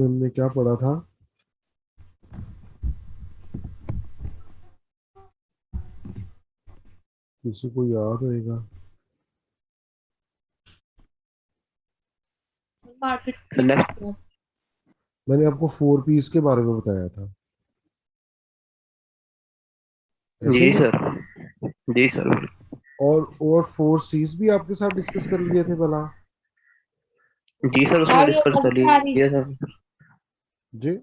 हमने क्या पढ़ा था? किसी को याद होएगा? मार्केट सर में नेक्स्ट। मैंने आपको 4 पीस के बारे में बताया था, ऐसे जी ही। सर। जी सर। और 4 सीज भी आपके साथ डिस्कस कर लिए थे भला? जी सर, उसमें यार ये डिस्कस कर आवाज आ रही लीजिए सर। जी,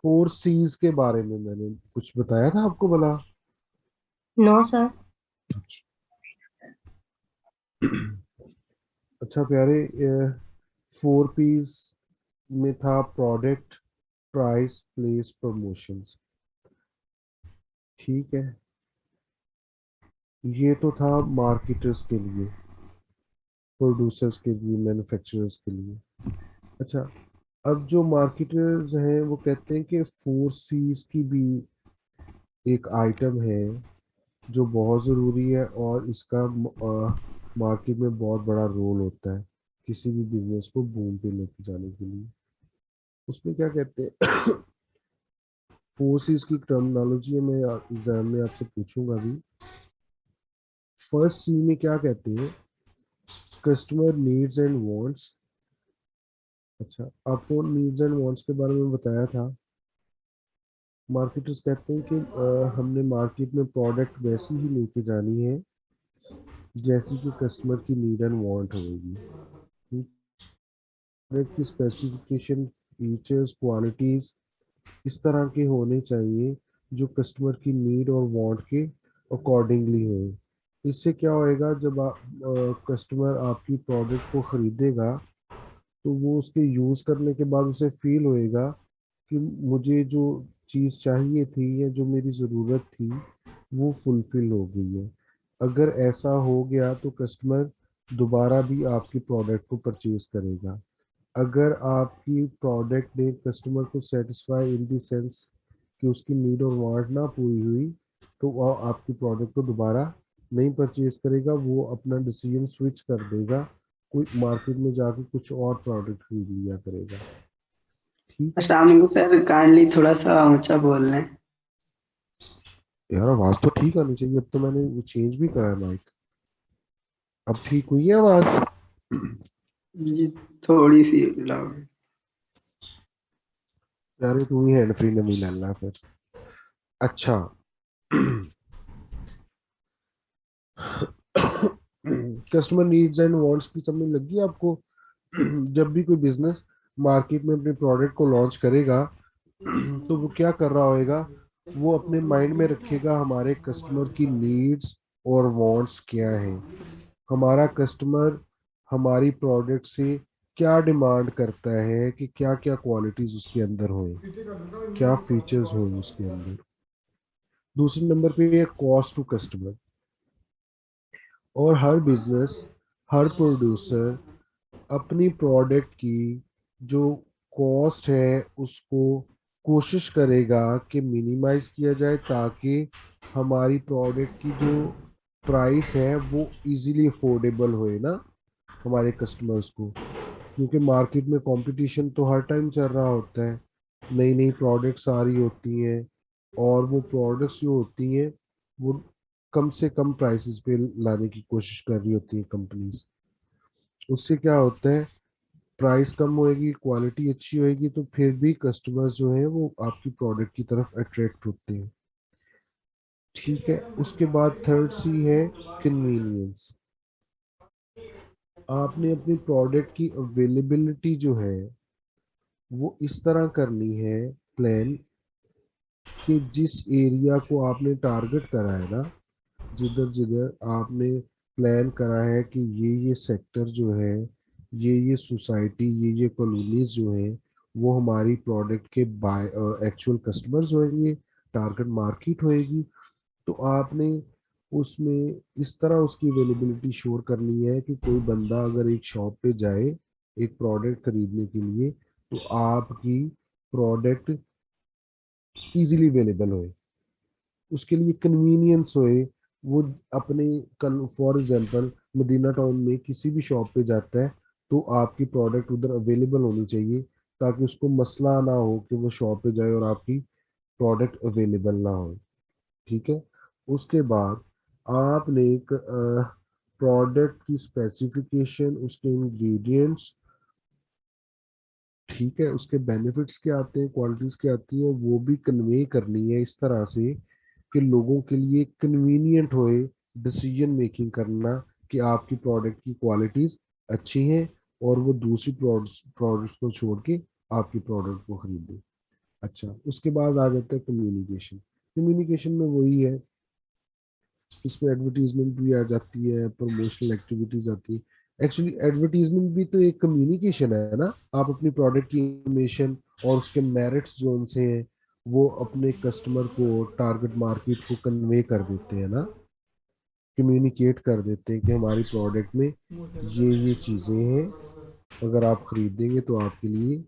4 सीज के बारे में मैंने कुछ बताया था आपको भला? No sir. अच्छा प्यारे, 4 पीस में था प्रोडक्ट, प्राइस, प्लेस, प्रमोशंस। ठीक है, ये तो था मार्केटर्स के लिए, प्रोड्यूसर्स के लिए, मैन्युफैक्चरर्स के लिए। अच्छा, अब जो मार्केटर्स हैं वो कहते हैं कि 4 सीज की भी एक आइटम है जो बहुत ज़रूरी है, और इसका मार्केट में बहुत बड़ा रोल होता है किसी भी बिजनेस को बूम पे लेके जाने के लिए। उसमें क्या कहते हैं? 4 सीज की टर्मिनोलॉजी मैं एग्जाम में आपसे पूछूंगा भी। फर्स्ट सी में क्या कहते हैं? Customer needs and wants. अच्छा, आपको नीड्स एंड वांट्स के बारे में बताया था। मार्केटर्स कहते हैं कि हमने मार्केट में प्रोडक्ट वैसी ही लेके जानी है जैसी कि कस्टमर की नीड एंड वांट होगी। प्रोडक्ट की स्पेसिफिकेशन, फीचर्स, क्वालिटीज इस तरह के होने चाहिए जो कस्टमर की नीड और वांट के अकॉर्डिंगली हो। इससे क्या होएगा, जब कस्टमर आपकी प्रोडक्ट को खरीदेगा तो वो उसके यूज़ करने के बाद उसे फील होएगा कि मुझे जो चीज़ चाहिए थी या जो मेरी ज़रूरत थी वो फुलफिल हो गई है। अगर ऐसा हो गया तो कस्टमर दोबारा भी आपकी प्रोडक्ट को परचेज करेगा। अगर आपकी प्रोडक्ट ने कस्टमर को सेटिस्फाई इन द सेंस कि उसकी नीड और वांट ना पूरी हुई, तो वो आपकी प्रोडक्ट को दोबारा नहीं परचेज करेगा, वो अपना डिसीजन स्विच कर देगा, कोई मार्केट में जाके कुछ और प्रोडक्ट खरीद लिया करेगा। ठीक है। अस्सलाम वालेकुम सर, काइंडली थोड़ा सा ऊंचा बोल रहे हैं। यार आवाज तो ठीक आनी चाहिए, अब तो मैंने वो चेंज भी करा है माइक। अब ठीक हुई है आवाज? जी, थोड़ी सी लाउड। यार तू ही हैंड फ्री नहीं लेना फिर। अच्छा। कस्टमर नीड्स एंड वांट्स की समझ लगी आपको? जब भी कोई बिजनेस मार्केट में अपने प्रोडक्ट को लॉन्च करेगा तो वो क्या कर रहा होएगा? वो अपने माइंड में रखेगा हमारे कस्टमर की नीड्स और वांट्स क्या हैं। हमारा कस्टमर हमारी प्रोडक्ट से क्या डिमांड करता है कि क्या क्या क्वालिटीज उसके अंदर हों, क्या फीचर्स हों उसके अंदर। दूसरे नंबर पे है कॉस्ट टू कस्टमर। और हर बिजनेस, हर प्रोड्यूसर अपनी प्रोडक्ट की जो कॉस्ट है उसको कोशिश करेगा कि मिनिमाइज किया जाए, ताकि हमारी प्रोडक्ट की जो प्राइस है वो इजीली अफोर्डेबल होए ना हमारे कस्टमर्स को। क्योंकि मार्केट में कंपटीशन तो हर टाइम चल रहा होता है, नई नई प्रोडक्ट्स आ रही होती हैं, और वो प्रोडक्ट्स जो होती हैं वो कम से कम प्राइसेस पे लाने की कोशिश कर रही होती है कंपनीज। उससे क्या होता है, प्राइस कम होएगी, क्वालिटी अच्छी होएगी, तो फिर भी कस्टमर्स जो हैं वो आपकी प्रोडक्ट की तरफ अट्रैक्ट होते हैं। ठीक है, उसके बाद थर्ड सी है कन्वीनियंस। आपने अपनी प्रोडक्ट की अवेलेबिलिटी जो है वो इस तरह करनी है प्लान, कि जिस एरिया को आपने टारगेट करा है ना, जिधर जिधर आपने प्लान करा है कि ये सेक्टर जो है, ये सोसाइटी, ये कॉलोनीज जो है वो हमारी प्रोडक्ट के बाय एक्चुअल कस्टमर्स होंगे, टारगेट मार्केट होएगी। तो आपने उसमें इस तरह उसकी अवेलेबिलिटी श्योर करनी है कि कोई बंदा अगर एक शॉप पे जाए एक प्रोडक्ट खरीदने के लिए, तो आपकी प्रोडक्ट इजीली अवेलेबल होए, उसके लिए कन्वीनियंस होए। वो अपने कल फॉर एग्जांपल मदीना टाउन में किसी भी शॉप पे जाता है तो आपकी प्रोडक्ट उधर अवेलेबल होनी चाहिए, ताकि उसको मसला ना हो कि वो शॉप पे जाए और आपकी प्रोडक्ट अवेलेबल ना हो। ठीक है। उसके बाद आपने एक प्रोडक्ट की स्पेसिफिकेशन, उसके इंग्रेडिएंट्स, ठीक है, उसके बेनिफिट्स क्या आते हैं, क्वालिटीज क्या आती हैं, वो भी कन्वे करनी है इस तरह से कि लोगों के लिए कन्वीनियंट होए डिसीजन मेकिंग करना, कि आपकी प्रोडक्ट की क्वालिटीज अच्छी हैं और वो दूसरी प्रोडक्ट्स को छोड़ के आपकी प्रोडक्ट को खरीदें। अच्छा, उसके बाद आ जाता है कम्युनिकेशन। कम्युनिकेशन में वही है, इसमें एडवर्टीजमेंट भी आ जाती है, प्रमोशनल एक्टिविटीज आती है। एक्चुअली एडवर्टीजमेंट भी तो एक कम्युनिकेशन है ना। आप अपनी प्रोडक्ट की इंफॉर्मेशन और उसके मेरिट्स जो उनसे हैं वो अपने कस्टमर को, टारगेट मार्केट को कन्वे कर देते हैं ना, कम्युनिकेट कर देते हैं कि हमारी प्रोडक्ट में ये चीज़ें हैं, अगर आप खरीदेंगे तो आपके लिए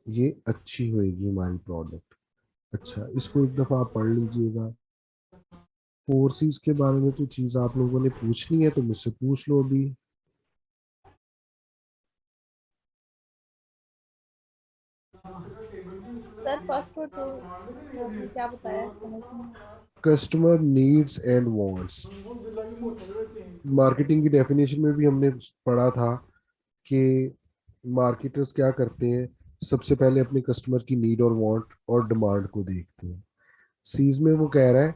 ये अच्छी होएगी हमारी प्रोडक्ट। अच्छा, इसको एक दफ़ा आप पढ़ लीजिएगा। फोर्सेस के बारे में तो चीज़ आप लोगों ने पूछनी है तो मुझसे पूछ लो अभी। सर फर्स्ट और टू क्या बताया समझ नहीं आया। Customer needs and wants, marketing की डेफिनेशन में भी हमने पढ़ा था कि मार्केटर्स क्या करते हैं, सबसे पहले अपने कस्टमर की नीड और वांट और डिमांड को देखते हैं। सीज में वो कह रहा है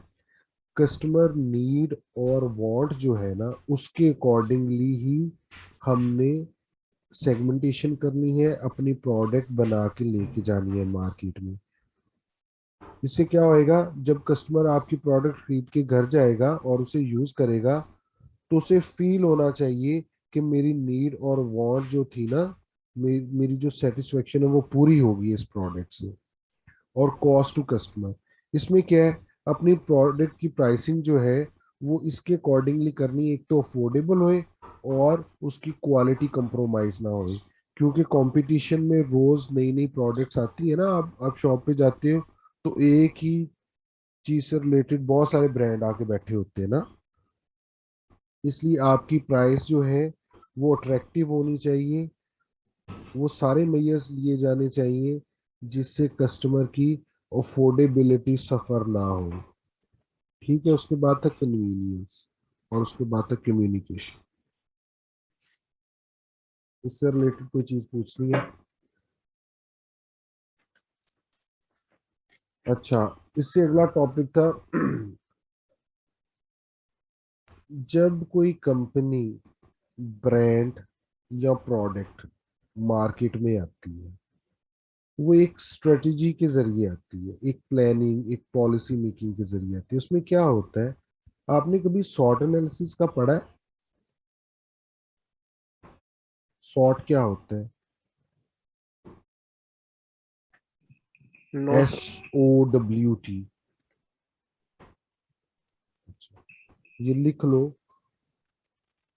कस्टमर नीड और वांट जो है ना, उसके अकॉर्डिंगली ही हमने सेगमेंटेशन करनी है, अपनी प्रोडक्ट बना के लेके जानी है मार्केट में। इससे क्या होएगा, जब कस्टमर आपकी प्रोडक्ट खरीद के घर जाएगा और उसे यूज करेगा, तो उसे फील होना चाहिए कि मेरी नीड और वांट जो थी ना, मेरी जो सेटिस्फेक्शन है वो पूरी होगी इस प्रोडक्ट से। और कॉस्ट टू कस्टमर, इसमें क्या है, अपनी प्रोडक्ट की प्राइसिंग जो है वो इसके अकॉर्डिंगली करनी है, एक तो अफोर्डेबल होए और उसकी क्वालिटी कंप्रोमाइज ना होए। क्योंकि कंपटीशन में रोज नई नई प्रोडक्ट्स आती है ना, आप शॉप पे जाते हो तो एक ही चीज से रिलेटेड बहुत सारे ब्रांड आके बैठे होते हैं ना। इसलिए आपकी प्राइस जो है वो अट्रैक्टिव होनी चाहिए, वो सारे मेजर्स लिए जाने चाहिए जिससे कस्टमर की अफोर्डेबिलिटी सफर ना हो। ठीक है। उसके बाद तक कन्वीनियंस और उसके बाद तक कम्युनिकेशन। इससे रिलेटेड कोई चीज पूछनी है? अच्छा, इससे अगला टॉपिक था जब कोई कंपनी, ब्रांड या प्रोडक्ट मार्केट में आती है, वो एक स्ट्रेटजी के जरिए आती है, एक प्लानिंग, एक पॉलिसी मेकिंग के जरिए आती है। उसमें क्या होता है, आपने कभी सॉट एनालिसिस का पढ़ा है? सॉट क्या होता है? No S sir. O W T. ये लिख लो।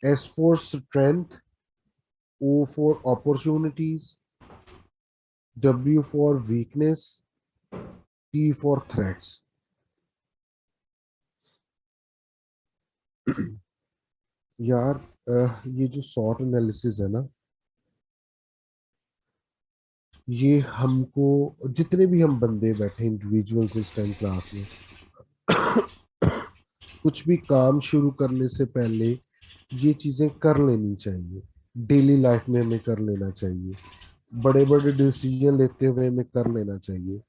S for strength, O for opportunities, W for weakness, T for threats. यार ये जो सॉट एनालिसिस है ना, ये हमको, जितने भी हम बंदे बैठे इंडिविजुअल्स इस टाइम क्लास में, कुछ भी काम शुरू करने से पहले ये चीजें कर लेनी चाहिए। डेली लाइफ में हमें कर लेना चाहिए, बड़े बड़े डिसीजन लेते हुए हमें कर लेना चाहिए।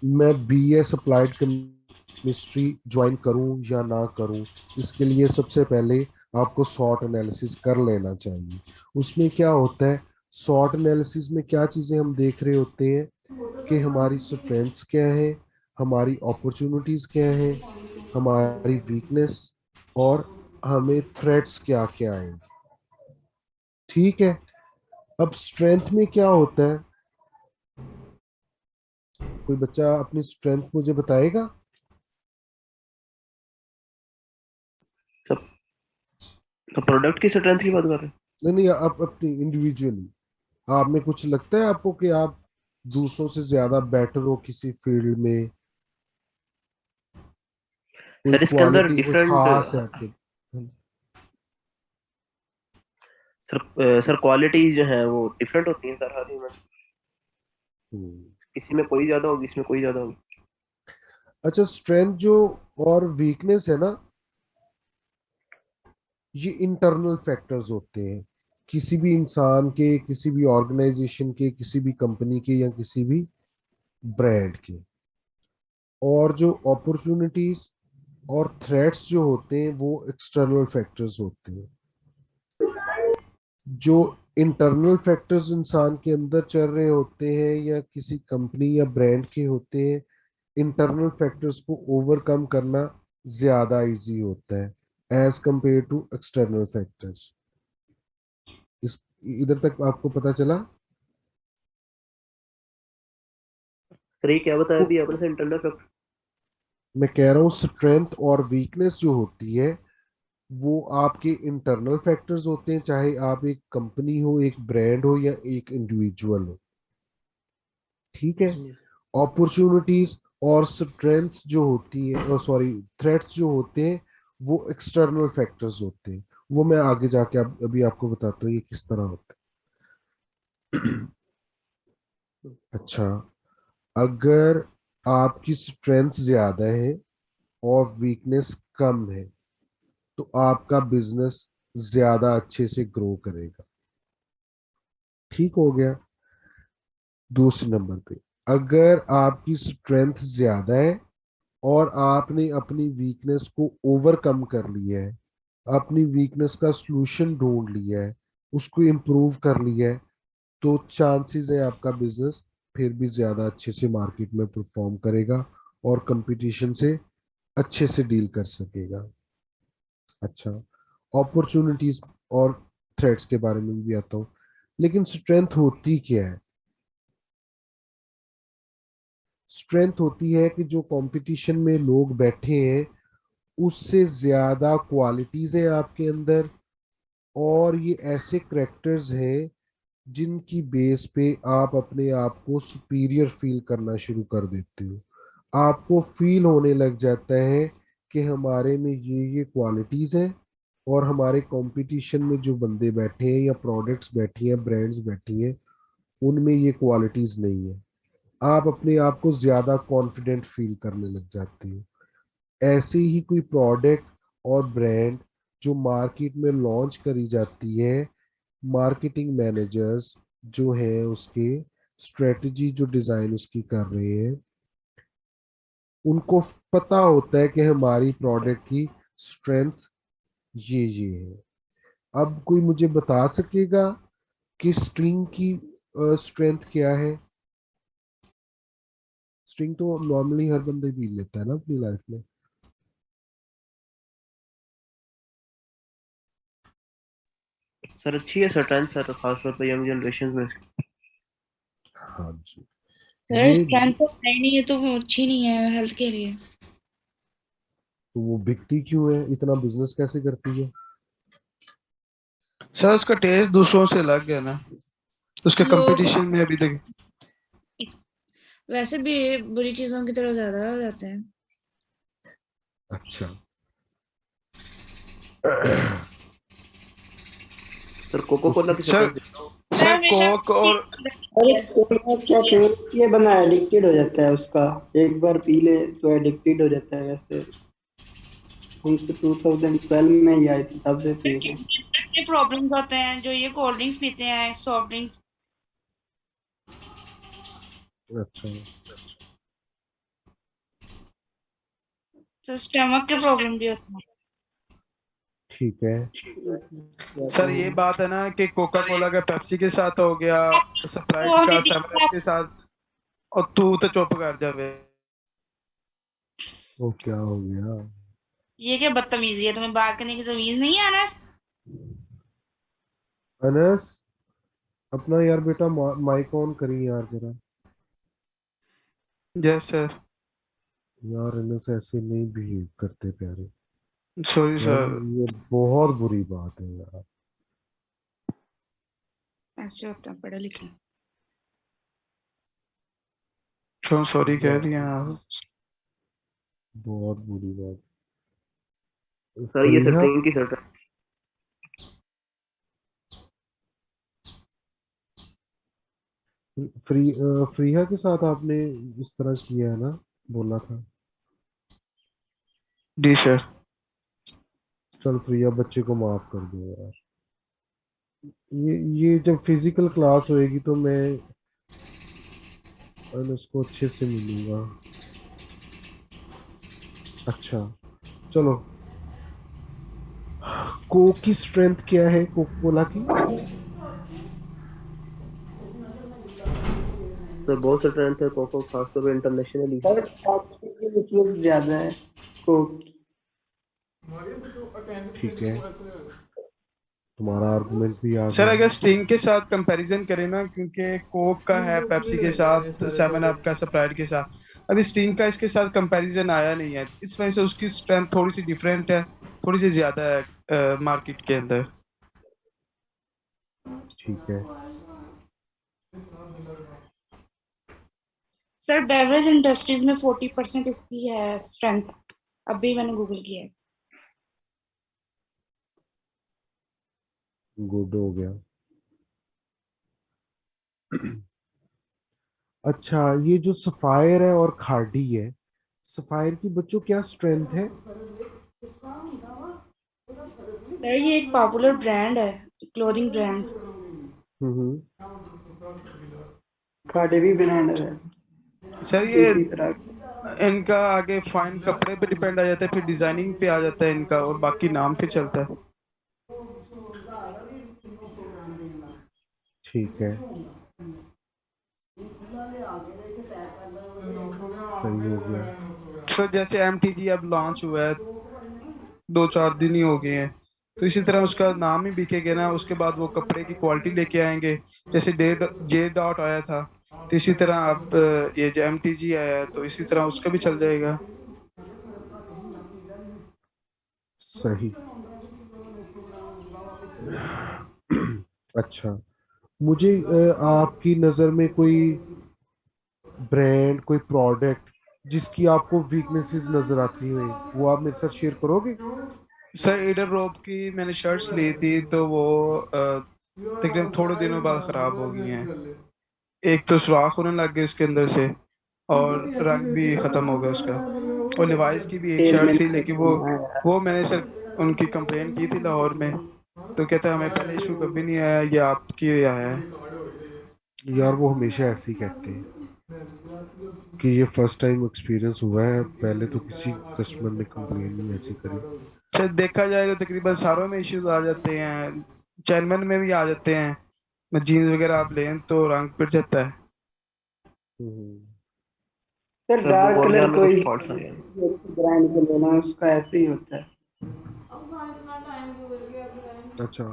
मैं बीएस अप्लाइड केमिस्ट्री ज्वाइन करूं या ना करूं, इसके लिए सबसे पहले आपको सॉट एनालिसिस कर लेना चाहिए। उसमें क्या होता है, सॉट एनालिसिस में क्या चीजें हम देख रहे होते हैं कि हमारी स्ट्रेंथ्स क्या है, हमारी अपॉर्चुनिटीज क्या है, हमारी वीकनेस, और हमें थ्रेट्स क्या क्या आएंगे। ठीक है। अब स्ट्रेंथ में क्या होता है, कोई बच्चा अपनी स्ट्रेंथ मुझे बताएगा? सब तो प्रोडक्ट की स्ट्रेंथ की बात कर रहे हैं। नहीं नहीं, आप अपनी इंडिविजुअली, आप में कुछ लगता है आपको कि आप दूसरों से ज्यादा बेटर हो किसी फील्ड में, कोई सर इसके अंदर क्वालिटी कोई डिफरेंट, खास है आपके? सर क्वालिटीज जो है वो डिफरेंट होती हैं सर हर ह्यूमन, हम्म। किसी में कोई ज्यादा होगी, इसमें कोई ज्यादा होगी। अच्छा, स्ट्रेंथ जो और वीकनेस है ना, ये इंटरनल फैक्टर्स होते हैं किसी भी इंसान के, किसी भी ऑर्गेनाइजेशन के, किसी भी कंपनी के या किसी भी ब्रांड के। और जो अपॉर्चुनिटीज और थ्रेट्स जो होते हैं वो एक्सटर्नल फैक्टर्स होते हैं। जो इंटरनल फैक्टर्स इंसान के अंदर चल रहे होते हैं या किसी कंपनी या ब्रांड के होते हैं, इंटरनल फैक्टर्स को ओवरकम करना ज्यादा इजी होता है as compare to external factors. इस इधर तक आपको पता चला? सर ये क्या बताया तो अभी आपने सर, इंटरनल फैक्टर? मैं कह रहा हूँ स्ट्रेंथ और वीकनेस जो होती है वो आपके इंटरनल फैक्टर्स होते हैं, चाहे आप एक कंपनी हो, एक ब्रांड हो या एक इंडिविजुअल हो। ठीक है। अपॉर्चुनिटीज और स्ट्रेंथ जो होती है, सॉरी, थ्रेट्स जो होते हैं वो एक्सटर्नल फैक्टर्स होते हैं। वो मैं आगे जाके अभी आपको बताता हूँ ये किस तरह होता है। अच्छा, अगर आपकी स्ट्रेंथ ज्यादा है और वीकनेस कम है तो आपका बिजनेस ज्यादा अच्छे से ग्रो करेगा। ठीक हो गया। दूसरे नंबर पे, अगर आपकी स्ट्रेंथ ज्यादा है और आपने अपनी वीकनेस को ओवरकम कर लिया है, अपनी वीकनेस का सलूशन ढूंढ लिया है, उसको इम्प्रूव कर लिया है, तो चांसेस है आपका बिजनेस फिर भी ज्यादा अच्छे से मार्केट में परफॉर्म करेगा और कंपटीशन से अच्छे से डील कर सकेगा। अच्छा, अपॉर्चुनिटीज और थ्रेट्स के बारे में भी आता हूँ। लेकिन स्ट्रेंथ होती क्या है? स्ट्रेंथ होती है कि जो कंपटीशन में लोग बैठे हैं उससे ज्यादा क्वालिटीज है आपके अंदर, और ये ऐसे करेक्टर्स हैं जिनकी बेस पे आप अपने आप को सुपीरियर फील करना शुरू कर देते हो। आपको फील होने लग जाता है कि हमारे में ये क्वालिटीज हैं और हमारे कंपटीशन में जो बंदे बैठे हैं या प्रोडक्ट्स बैठी हैं, ब्रांड्स बैठी हैं, उनमें ये क्वालिटीज नहीं है। आप अपने आप को ज्यादा कॉन्फिडेंट फील करने लग जाते हो। ऐसे ही कोई प्रोडक्ट और ब्रांड जो मार्केट में लॉन्च करी जाती है, मार्केटिंग मैनेजर्स जो है उसके स्ट्रेटजी जो डिजाइन उसकी कर रहे हैं, उनको पता होता है कि हमारी प्रोडक्ट की स्ट्रेंथ ये है। अब कोई मुझे बता सकेगा कि स्ट्रिंग की स्ट्रेंथ क्या है? स्ट्रिंग तो नॉर्मली हर बंदे पी लेता है ना अपनी लाइफ में। सर अच्छी है सर ट्रेंड सर, खासतौर पर यंग जनरेशन में। हाँ जी। सर ये स्ट्रेंथ तो है नहीं है तो वो अच्छी नहीं है हेल्थ के लिए। तो वो बिकती क्यों है, इतना बिजनेस कैसे करती है? सर उसका टेस्ट दूसरों से अलग है ना, उसके लोग कंपटीशन में अभी तक। वैसे भी बुरी चीजों की तरफ ज्यादा हो जाते हैं। अच्छा। सर कोको कोला उसकी की सर शक्ल देखता हूँ। मैं सर हमेशा कोक और अरे कोला क्या केवल ये बना एडिक्टेड हो जाता है उसका, एक बार पी ले तो एडिक्टेड हो जाता है। वैसे हम तो 2012 में ही आए थे, तब से पी रहे हैं। के प्रॉब्लम्स होते हैं जो ये कोल्ड ड्रिंक्स पीते हैं, सॉफ्ट ड्रिंक्स। अच्छा, तो स्टमक के प्रॉब्लम भी होते हैं। ठीक है। सर ये बात है ना कि कोका कोला का पेप्सी के साथ हो गया, तो स्प्राइट का हमें सेवन अप के साथ, और तू तो चुप कर जावे। वो क्या हो गया? ये क्या बदतमीजी है, तुम्हें बात करने की तमीज नहीं है ना। अनस, अपना यार बेटा माइक ऑन करी यार जरा। Yes sir. यार अनस ऐसे नहीं बिहेव करते प्यारे। सॉरी यार सर। ये बहुत बुरी बात है यार। ऐसे होता है पढ़े लिखे। सॉरी कह बहुत दिया आप। बहुत बुरी बात। सर ये सर फरीहा, ड्रिंक की शर्ट है। फ्रीहा के साथ आपने इस तरह किया है ना, बोला था। जी सर। चल फ्रीहा, बच्चे को माफ कर दो यार। ये जब फिजिकल क्लास होएगी तो मैं उसको अच्छे से मिलूंगा। अच्छा, चलो। कोक की स्ट्रेंथ क्या है, कोका कोला की? तो बहुत स्ट्रेंथ है कोको, खासतौर पे इंटरनेशनली। सर टॉक्सिक की इन्फ्लुएंस ज्यादा है कोक की। ठीक है, तुम्हारा आर्गुमेंट भी आ सर गया। अगर स्टिंग के साथ कंपैरिजन करें ना, क्योंकि कोक का है पेप्सी के साथ, सेवन अप का स्प्राइट के साथ, अभी स्टिंग का इसके साथ कंपैरिजन आया नहीं है, इस वजह से उसकी स्ट्रेंथ थोड़ी सी डिफरेंट है, थोड़ी सी ज्यादा है मार्केट के अंदर। ठीक है। सर बेवरेज इंडस्ट्रीज में 40% इसकी है स्ट्रेंथ, अभी मैंने गूगल किया है। गुड हो गया। अच्छा, ये जो सफायर है और खार्डी है, सफायर की बच्चों क्या स्ट्रेंथ है? सर ये एक पॉपुलर ब्रांड है, क्लोथिंग ब्रांड। हम्म। खाटे भी ब्रांड है सर ये इसी तरह के। इनका आगे फाइन कपड़े पे डिपेंड आ जाता है, फिर डिजाइनिंग पे आ जाता है इनका, और बाकी नाम फिर चलता है। ठीक है, सही हो गया। तो जैसे एमटीजी अब लॉन्च हुआ है, 2-4 दिन ही हो गए हैं, तो इसी तरह उसका नाम ही बिकेगा ना, उसके बाद वो कपड़े की क्वालिटी लेके आएंगे। जैसे जे डॉट आया था, तो इसी तरह अब ये जो एमटीजी आया है, तो इसी तरह उसका भी चल जाएगा। सही। अच्छा, मुझे आपकी नज़र में कोई ब्रांड, कोई प्रोडक्ट जिसकी आपको वीकनेसेस नजर आती हुई, वो आप मेरे साथ शेयर करोगे? सर ईडर रोब की मैंने शर्ट्स ली थी, तो वो तकरीबन थोड़े दिनों बाद खराब हो गई हैं। एक तो सुराख होने लग गए उसके अंदर से, और रंग भी खत्म हो गया उसका। और लिवाइस की भी एक तेल शर्ट मैंने थी, लेकिन देखा ना यार। वो मैंने सर उनकी कंप्लेन की थी लाहौर में, तो कहता है हमें पहले इशू कभी नहीं आया, ये आपकी आया है। यार वो हमेशा ऐसे ही कहते हैं कि ये फर्स्ट टाइम एक्सपीरियंस हुआ है, पहले तो किसी कस्टमर ने कंप्लेन नहीं ऐसी करी। सर देखा जाए तो तकरीबन सारों में इश्यूज आ जाते हैं, चैनमन में भी आ जाते हैं। जीन्स वगैरह आप लें तो रंग पिट जाता है। हम्म। सर सर डार्क कलर बोर्गेन में कुछ कोई फॉल्ट्स आ गए हैं। ब्रांड को लेना उसका ऐसे ही होता है। अच्छा,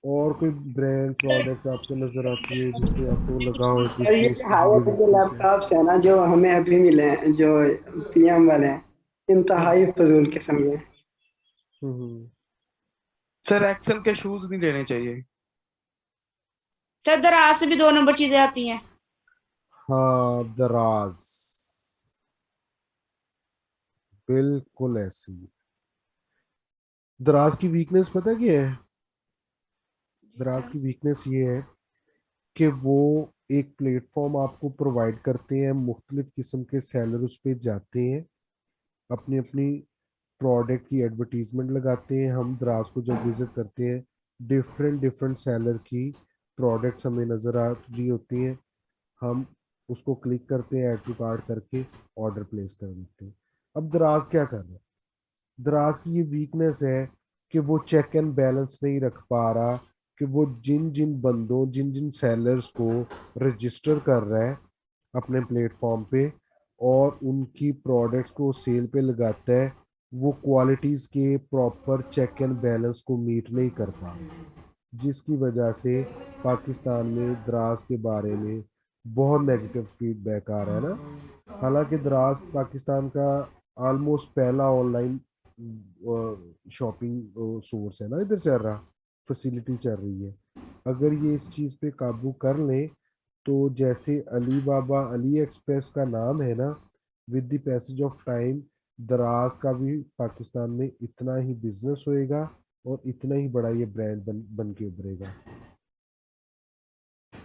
और कोई ब्रांड प्रोडक्ट आपको नजर आती है जिसमें आपको लगा हो कि सर ये इसमें इसकी हाई ये एंड के वीकनेस है? लैपटॉप्स है ना जो हमें अभी मिले हैं, जो पीएम वाले हैं, इंतहाई फजूल किस्म के। हम्म। सर एक्सेल के शूज नहीं लेने चाहिए। सर दराज से भी 2 नंबर चीजें आती हैं। हाँ, दराज, बिल्कुल ऐसी। दराज की वीकनेस पता क्या है? जी दराज सर। की वीकनेस ये है कि वो एक प्लेटफॉर्म आपको प्रोवाइड करते हैं, मुख्तलिफ किस्म के सेलर उस पे जाते हैं, अपनी अपनी प्रोडक्ट की एडवर्टीजमेंट लगाते हैं। हम दराज को जब विजिट करते हैं, डिफरेंट डिफरेंट सेलर की प्रोडक्ट्स हमें नज़र आ रही होती हैं। हम उसको क्लिक करते हैं, ऐड टू कार्ट करके ऑर्डर प्लेस कर देते हैं। अब दराज क्या कर रहा है? दराज की ये वीकनेस है कि वो चेक एंड बैलेंस नहीं रख पा रहा कि वो जिन जिन बंदों, जिन जिन सेलर्स को रजिस्टर कर रहा है अपने प्लेटफॉर्म पे और उनकी प्रोडक्ट्स को सेल पे लगाता है, वो क्वालिटीज़ के प्रॉपर चेक एंड बैलेंस को मीट नहीं कर पा रहा, जिसकी वजह से पाकिस्तान में दराज के बारे में बहुत नेगेटिव फीडबैक आ रहा है ना। हालांकि दराज पाकिस्तान का ऑलमोस्ट पहला ऑनलाइन शॉपिंग सोर्स है ना, इधर चल रहा, फैसिलिटी चल रही है। अगर ये इस चीज़ पे काबू कर लें तो जैसे अली बाबा, अली एक्सप्रेस का नाम है ना, with the passage of time दराज का भी पाकिस्तान में इतना ही बिजनेस होएगा और इतना ही बड़ा ये ब्रांड बन के उभरेगा।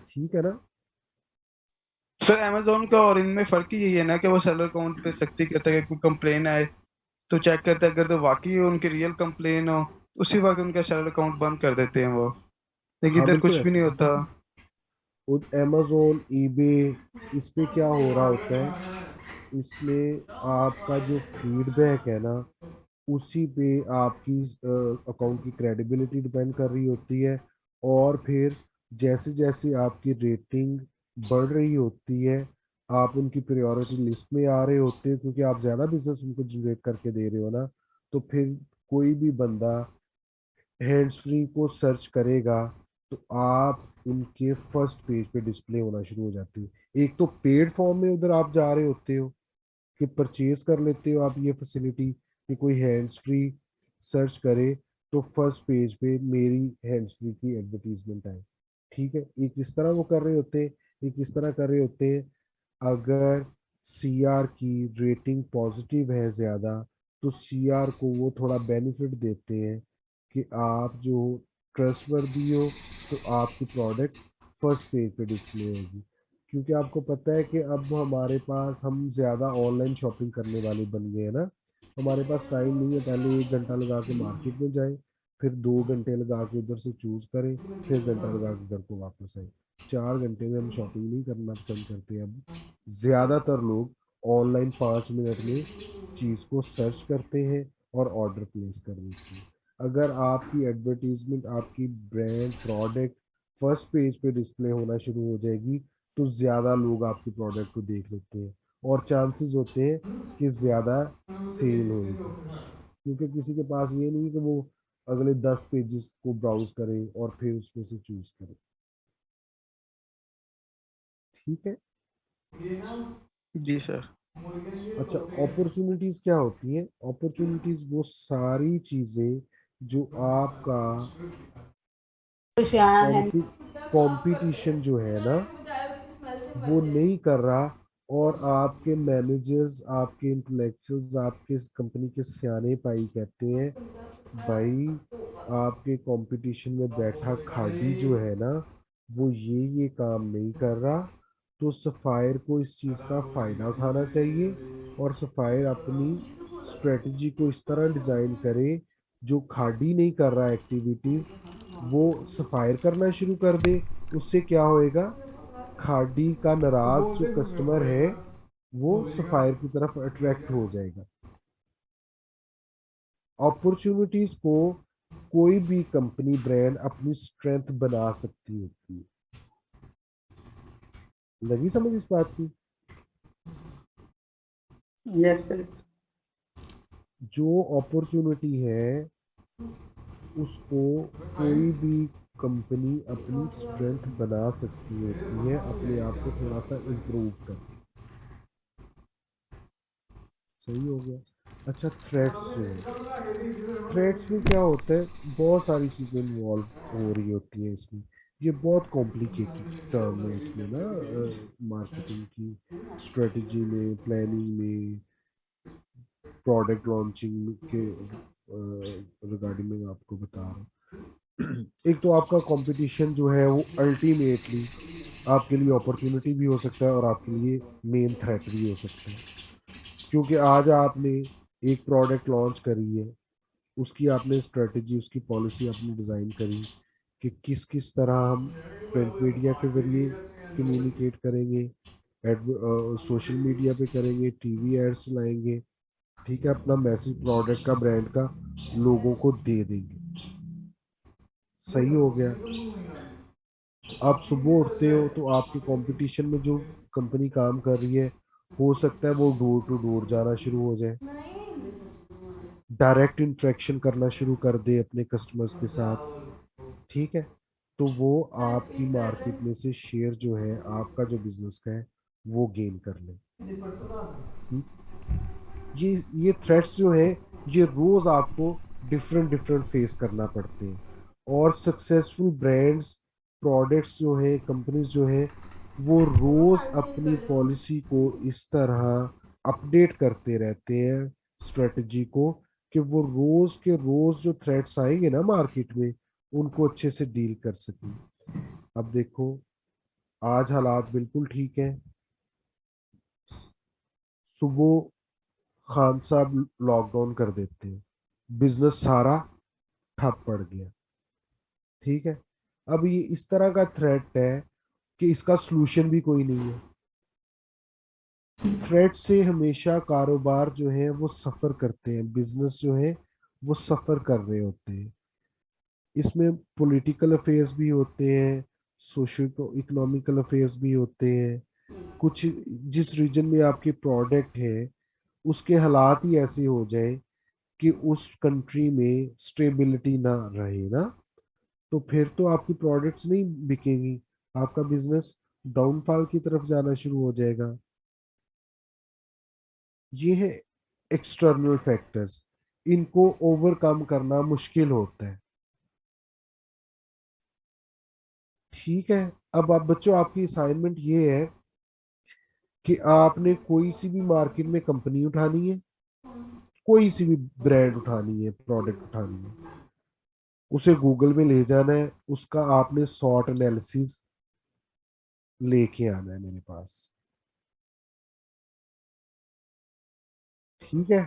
ठीक है ना? सर अमेजोन का और इनमें फर्क ही यही है ना कि वो सेलर अकाउंट पे सख्ती करता है कि कोई कंप्लेन आए तो चेक करता है, अगर तो वाकई उनकी रियल कंप्लेन हो उसी वक्त उनका सेलर अकाउंट बंद कर देते हैं वो, लेकिन हाँ इधर बिल्कुल कुछ भी ऐसा। नहीं होता। अमेजोन, ईबे, इस पे क्या हो रहा होता है, इसमें आपका जो फीडबैक है ना, उसी पे आपकी अकाउंट की क्रेडिबिलिटी डिपेंड कर रही होती है। और फिर जैसे जैसे आपकी रेटिंग बढ़ रही होती है, आप उनकी प्रायोरिटी लिस्ट में आ रहे होते हैं, क्योंकि आप ज़्यादा बिजनेस उनको जनरेट करके दे रहे हो ना। तो फिर कोई भी बंदा हैंड्स फ्री को सर्च करेगा तो आप उनके फर्स्ट पेज पे डिस्प्ले होना शुरू हो जाती है। एक तो पेड फॉर्म में उधर आप जा रहे होते हो कि परचेज कर लेते हो आप ये फैसिलिटी कि कोई हैंड्स फ्री सर्च करे तो फर्स्ट पेज पे मेरी हैंड्स फ्री की एडवर्टीजमेंट आए। ठीक है, एक इस तरह वो कर रहे होते हैं, एक इस तरह कर रहे होते हैं। अगर सीआर की रेटिंग पॉजिटिव है ज़्यादा, तो सीआर को वो थोड़ा बेनिफिट देते हैं कि आप जो ट्रस्टवर्दी हो, तो आपकी प्रोडक्ट फर्स्ट पेज पे डिस्प्ले होगी। क्योंकि आपको पता है कि अब हमारे पास, हम ज़्यादा ऑनलाइन शॉपिंग करने वाले बन गए हैं ना। हमारे पास टाइम नहीं है पहले 1 घंटा लगा के मार्केट में जाए, फिर 2 घंटे लगा के उधर से चूज़ करें, फिर घंटा लगा के घर को वापस आए। 4 घंटे में हम शॉपिंग नहीं करना पसंद करते अब। ज़्यादातर लोग ऑनलाइन 5 मिनट में चीज़ को सर्च करते हैं और ऑर्डर प्लेस कर देते हैं। अगर आपकी एडवर्टीजमेंट, आपकी ब्रांड, प्रोडक्ट फर्स्ट पेज पे डिस्प्ले होना शुरू हो जाएगी, तो ज़्यादा लोग आपके प्रोडक्ट को देख लेते हैं और चांसेस होते हैं कि ज़्यादा सेल होगी। क्योंकि किसी के पास ये नहीं कि वो अगले 10 पेजेस को ब्राउज करे और फिर उसमें से चूज करे। ठीक है। जी सर। अच्छा, अपॉर्चुनिटीज क्या होती हैं? अपॉर्चुनिटीज वो सारी चीजें जो आपका कंपटीशन जो है ना, वो नहीं कर रहा, और आपके मैनेजर्स, आपके इंटेलेक्चुअल्स, आपके कंपनी के सियाने पाई कहते हैं, भाई आपके कंपटीशन में बैठा खाड़ी जो है ना, वो ये काम नहीं कर रहा। तो सफ़ायर को इस चीज़ का फ़ायदा उठाना चाहिए, और सफ़ायर अपनी स्ट्रेटजी को इस तरह डिज़ाइन करे, जो खाड़ी नहीं कर रहा एक्टिविटीज़, वो सफ़ायर करना शुरू कर दे। उससे क्या होएगा, खाड़ी का नाराज जो कस्टमर है वो सफ़ायर की तरफ अट्रैक्ट हो जाएगा। अपॉर्चुनिटीज को कोई भी कंपनी, ब्रांड अपनी स्ट्रेंथ बना सकती होती है। लगी समझ इस बात की? Yes sir. जो अपॉर्चुनिटी है उसको कोई भी कंपनी अपनी स्ट्रेंथ बना सकती होती है, अपने आप को थोड़ा सा इम्प्रूव करके। सही हो गया। अच्छा, थ्रेट्स जो है, थ्रेट्स में क्या होता है, बहुत सारी चीज़ें इन्वॉल्व हो रही होती हैं इसमें। ये बहुत कॉम्प्लिकेटेड टर्म है इसमें ना, मार्केटिंग की स्ट्रेटजी में, प्लानिंग में, प्रोडक्ट लॉन्चिंग के रिगार्डिंग में मैं आपको बता रहा हूँ। एक तो आपका कंपटीशन जो है वो अल्टीमेटली आपके लिए अपॉर्चुनिटी भी हो सकता है और आपके लिए मेन थ्रेट भी हो सकता है। क्योंकि आज आपने एक प्रोडक्ट लॉन्च करी है, उसकी आपने स्ट्रेटजी, उसकी पॉलिसी आपने डिज़ाइन करी कि किस किस तरह हम प्रिंट मीडिया के ज़रिए कम्युनिकेट करेंगे, सोशल मीडिया पे करेंगे, टीवी एड्स चलाएंगे। ठीक है, अपना मैसेज प्रोडक्ट का, ब्रांड का लोगों को दे देंगे। सही हो गया। आप सुबह उठते हो तो आपके कंपटीशन में जो कंपनी काम कर रही है, हो सकता है वो डोर टू डोर जाना शुरू हो जाए, डायरेक्ट इंटरेक्शन करना शुरू कर दे अपने कस्टमर्स के साथ। ठीक है, तो वो आपकी मार्केट में से शेयर जो है, आपका जो बिजनेस का है, वो गेन कर ले। ठीक। ये थ्रेट्स जो है, ये रोज आपको डिफरेंट डिफरेंट फेस करना पड़ते हैं। और सक्सेसफुल ब्रांड्स, प्रोडक्ट्स जो है, कंपनीज जो है, वो रोज अपनी पॉलिसी को इस तरह अपडेट करते रहते हैं, स्ट्रेटजी को, कि वो रोज के रोज जो थ्रेट्स आएंगे ना मार्केट में, उनको अच्छे से डील कर सकें। अब देखो, आज हालात बिल्कुल ठीक है, सुबह खान साहब लॉकडाउन कर देते हैं, बिजनेस सारा ठप पड़ गया। ठीक है, अब ये इस तरह का थ्रेट है कि इसका सलूशन भी कोई नहीं है। थ्रेट से हमेशा कारोबार जो है वो सफर करते हैं, बिजनेस जो है वो सफर कर रहे होते हैं। इसमें पॉलिटिकल अफेयर्स भी होते हैं, सोशो इकोनॉमिकल अफेयर्स भी होते हैं। कुछ जिस रीजन में आपकी प्रोडक्ट है उसके हालात ही ऐसे हो जाए कि उस कंट्री में स्टेबिलिटी ना रहे ना, तो फिर तो आपकी प्रोडक्ट्स नहीं बिकेंगी, आपका बिजनेस डाउनफॉल की तरफ जाना शुरू हो जाएगा। ये है एक्सटर्नल फैक्टर्स, इनको ओवरकम करना मुश्किल होता है। ठीक है, अब आप बच्चों, आपकी असाइनमेंट ये है कि आपने कोई सी भी मार्केट में कंपनी उठानी है, कोई सी भी ब्रांड उठानी है, प्रोडक्ट उठानी है, उसे गूगल में ले जाना है, उसका आपने सॉर्ट एनालिसिस लेके आना है मेरे पास। ठीक है,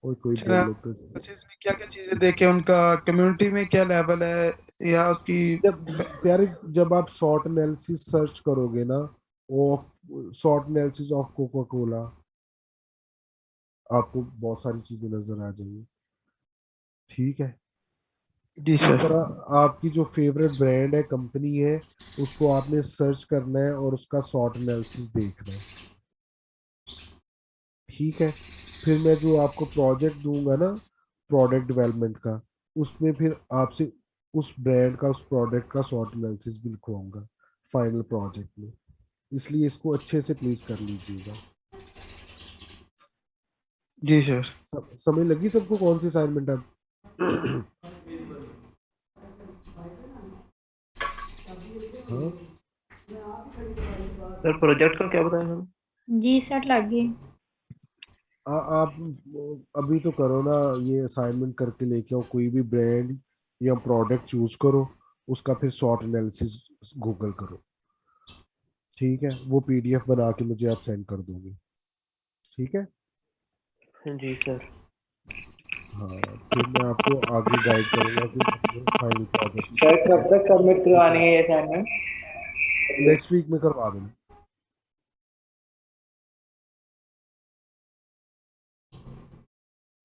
और कोई अच्छा, बोलो तो। परचेज में क्या क्या चीजें देखे, उनका कम्युनिटी में क्या लेवल है या उसकी। जब प्यारे, जब आप सॉर्ट एनालिसिस सर्च करोगे ना, of sort analysis of Coca Cola, आपको बहुत सारी चीजें नजर आ जाएंगी। ठीक है, जी इस सर। तरह आपकी जो फेवरेट ब्रांड है, कंपनी है, उसको आपने सर्च करना है और उसका सॉर्ट एनालिसिस देखना है। ठीक है, फिर मैं जो आपको प्रोजेक्ट दूंगा ना, प्रोडक्ट डेवलपमेंट का, उसमें फिर आपसे उस ब्रांड का, उस प्रोडक्ट का सॉर्ट एनालिसिस भी लिखवाऊंगा फाइनल प्रोजेक्ट में। इसलिए इसको अच्छे से प्लीज कर लीजिएगा। जी सर। समझ लगी सबको कौन सी असाइनमेंट अब? हाँ, सर प्रोजेक्ट का क्या बताया सर? जी सर लगे। आप अभी तो करो ना, ये असाइनमेंट करके लेके आओ, कोई भी ब्रांड या प्रोडक्ट चूज करो, उसका फिर शॉर्ट एनालिसिस गूगल करो। ठीक है, वो पीडीएफ बना के मुझे आप सेंड कर दोगे। ठीक है, जी सर। हाँ, फिर मैं आपको आगे गाइड करूंगा कि अपने फाइनल सर कब तक सबमिट करवानी प्रोजेक्ट है ये असाइनमेंट? नेक्स्ट वीक में करवा देना।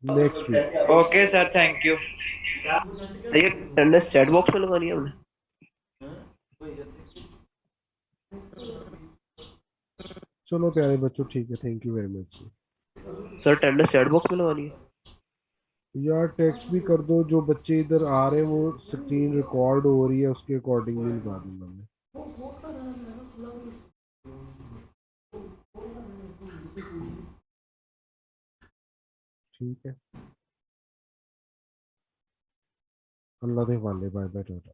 Next week. Okay sir, thank you. ये अटेंडेंस चैट बॉक्स में लगानी है हमने? चलो प्यारे बच्चों, ठीक है, thank you very much. Sir attendance chat box में लगानी है? यार टेक्स्ट भी कर दो, जो बच्चे इधर आ रहे हैं वो स्क्रीन रिकॉर्ड हो रही है, उसके अकॉर्डिंगली लगा दूंगा मैं। ठीक है, अल्लाह दे वाले, बाय बाय टाटा।